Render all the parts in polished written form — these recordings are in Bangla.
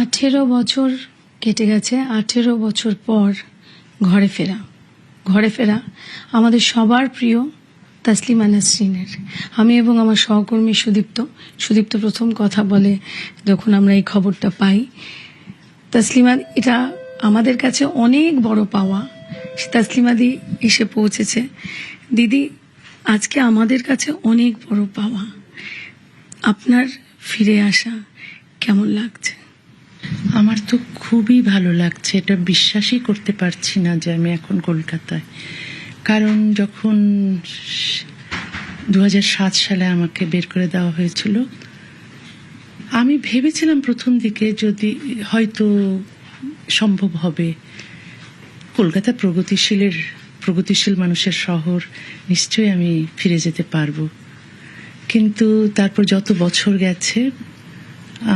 18 বছর কেটে গেছে। 18 বছর পর ঘরে ফেরা আমাদের সবার প্রিয় তাসলিমা নাসরিনের। আমি এবং আমার সহকর্মী সুদীপ্ত প্রথম কথা বলে যখন আমরা এই খবরটা পাই। তাসলিমা, এটা আমাদের কাছে অনেক বড় পাওয়া। তাসলিমা দি এসে পৌঁছেছে। দিদি, আজকে আমাদের কাছে অনেক বড় পাওয়া। আপনার ফিরে আসা কেমন লাগছে? আমার তো খুবই ভালো লাগছে। এটা বিশ্বাসই করতে পারছি না যে আমি এখন কলকাতায়। কারণ যখন 2007 সালে আমাকে বের করে দেওয়া হয়েছিল, আমি ভেবেছিলাম প্রথম দিকে যদি হয়তো সম্ভব হবে। কলকাতা প্রগতিশীল মানুষের শহর, নিশ্চয়ই আমি ফিরে যেতে পারবো। কিন্তু তারপর যত বছর গেছে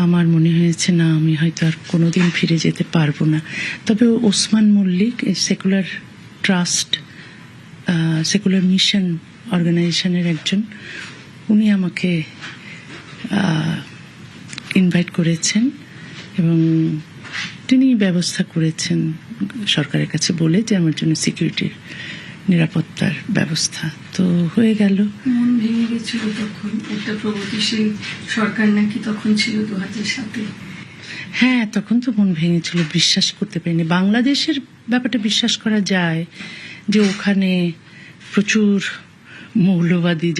আমার মনে হয়েছে না, আমি হয়তো আর কোনোদিন ফিরে যেতে পারবো না। তবে Osman Mallick secular trust, secular mission অর্গানাইজেশনের একজন, উনি আমাকে ইনভাইট করেছেন এবং তিনি ব্যবস্থা করেছেন সরকারের কাছে বলে যে আমার জন্য সিকিউরিটির, নিরাপত্তার ব্যবস্থা তো হয়ে গেল। মন ভেঙে গেছিল তখন। একটা প্রগতিশীল সরকার নাকি তখন ছিল 2007-এ। হ্যাঁ, তখন তো মন ভেঙেছিল, বিশ্বাস করতে পারিনি। বাংলাদেশের ব্যাপারটা বিশ্বাস করা যায় যে ওখানে প্রচুর মৌলবাদী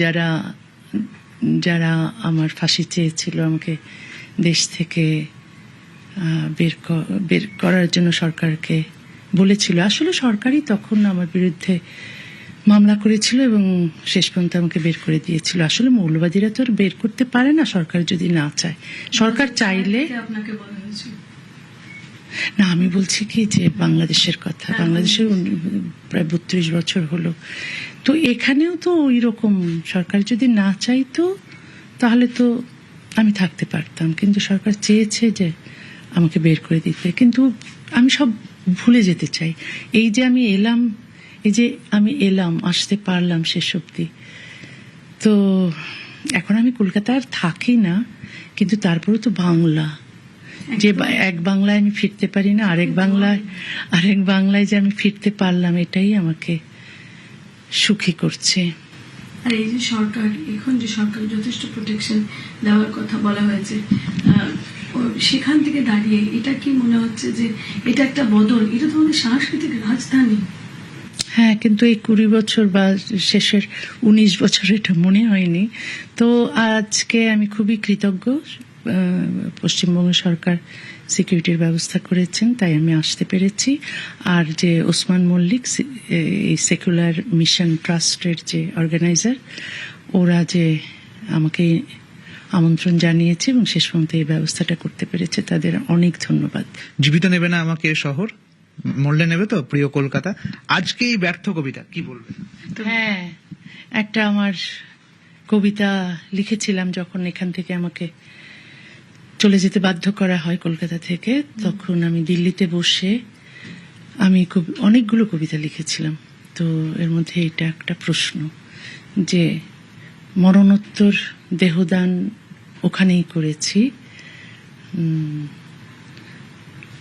যারা আমার ফাঁসি চেয়েছিল, আমাকে দেশ থেকে বের করার জন্য সরকারকে বলেছিল। আসলে সরকারই তখন আমার বিরুদ্ধে মামলা করেছিল এবং শেষ পর্যন্ত আমাকে বের করে দিয়েছিল। আসলে মৌলবাদীরা তো আর বের করতে পারে না সরকার যদি না চায়। সরকার চাইলে আপনাকে বলা হয়েছিল না, আমি বলছি কি যে বাংলাদেশের কথা। বাংলাদেশের প্রায় 32 বছর হলো। তো এখানেও তো ওই রকম, সরকার যদি না চাইতো তাহলে তো আমি থাকতে পারতাম। কিন্তু সরকার চেয়েছে যে আমাকে বের করে দিতে। কিন্তু আমি সব ভুলে যেতে চাই। এই যে আমি এলাম, আসতে পারলাম শেষ অবধি। তো এখন আমি কলকাতায় থাকি না, কিন্তু তারপরেও তো বাংলা, যে এক বাংলায় আমি ফিরতে পারি না, আরেক বাংলায় যে আমি ফিরতে পারলাম, এটাই আমাকে সুখী করছে। আর এই যে সরকার, এখন যে সরকার যথেষ্ট প্রোটেকশন দেওয়ার কথা বলা হয়েছে, সেখান থেকে দাঁড়িয়ে এটা কি মনে হচ্ছে যে এটা একটা বদল? এটা তো আমাদের সাংস্কৃতিক রাজধানী। হ্যাঁ, কিন্তু এই 20 বছর বা শেষের 19 বছর এটা মনে হয়নি। তো আজকে আমি খুবই কৃতজ্ঞ। পশ্চিমবঙ্গ সরকার সিকিউরিটির ব্যবস্থা করেছেন, তাই আমি আসতে পেরেছি। আর যে ওসমান মল্লিক, এই সেকুলার মিশন ট্রাস্টের যে অর্গানাইজার, ওরা যে আমাকে আমন্ত্রণ জানিয়েছে এবং শেষ পর্যন্ত এই ব্যবস্থাটা করতে পেরেছে, তাদের অনেক ধন্যবাদ। জীবিত নেবে না আমাকে শহর, মরলে নেবে তো প্রিয় কলকাতা। আজকে এই ব্যর্থ কবিতা কি বলবে? হ্যাঁ, একটা আমার কবিতা লিখেছিলাম যখন এখান থেকে আমাকে চলে যেতে বাধ্য করা হয় কলকাতা থেকে। তখন আমি দিল্লিতে বসে আমি অনেকগুলো কবিতা লিখেছিলাম। তো এর মধ্যে এটা একটা প্রশ্ন যে মরণোত্তর দেহদান ওখানেই করেছি,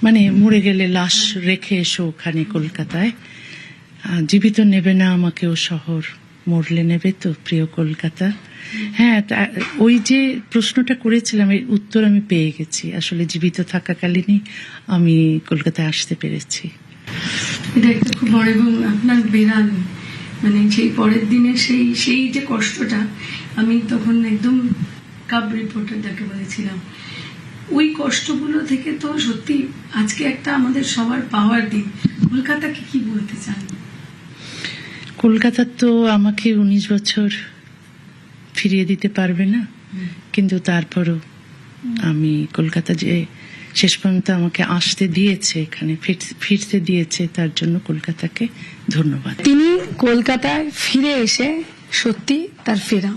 মানে মরে গেলে লাশ রেখে এসো ওখানে কলকাতায়। জীবিত নেবে না আমাকে ও শহর, মরলে নেবে তো প্রিয় কলকাতা। হ্যাঁ, ওই যে প্রশ্নটা করেছিলাম, এর উত্তর আমি পেয়ে গেছি। আসলে জীবিত থাকাকালীনই আমি কলকাতায় আসতে পেরেছি। এটা একটা খুব বড়, এবং আপনার বেড়াল, মানে সেই পরের দিনে সেই যে কষ্টটা, আমি তখন একদম কাব রিপোর্টার যাকে বলেছিলাম, ওই কষ্টগুলো থেকে তো সত্যি আজকে একটা আমাদের সবার পাওয়ার দিন। কলকাতাকে কি বলতে চান? কলকাতা তো আমাকে 19 বছর ফিরিয়ে দিতে পারবে না, কিন্তু তারপরও আমি কলকাতা যে শেষ পর্যন্ত আমাকে আসতে দিয়েছে, এখানে ফিরতে দিয়েছে, তার জন্য কলকাতাকে ধন্যবাদ। তিনি কলকাতায় ফিরে এসে সত্যি তার ফেরা।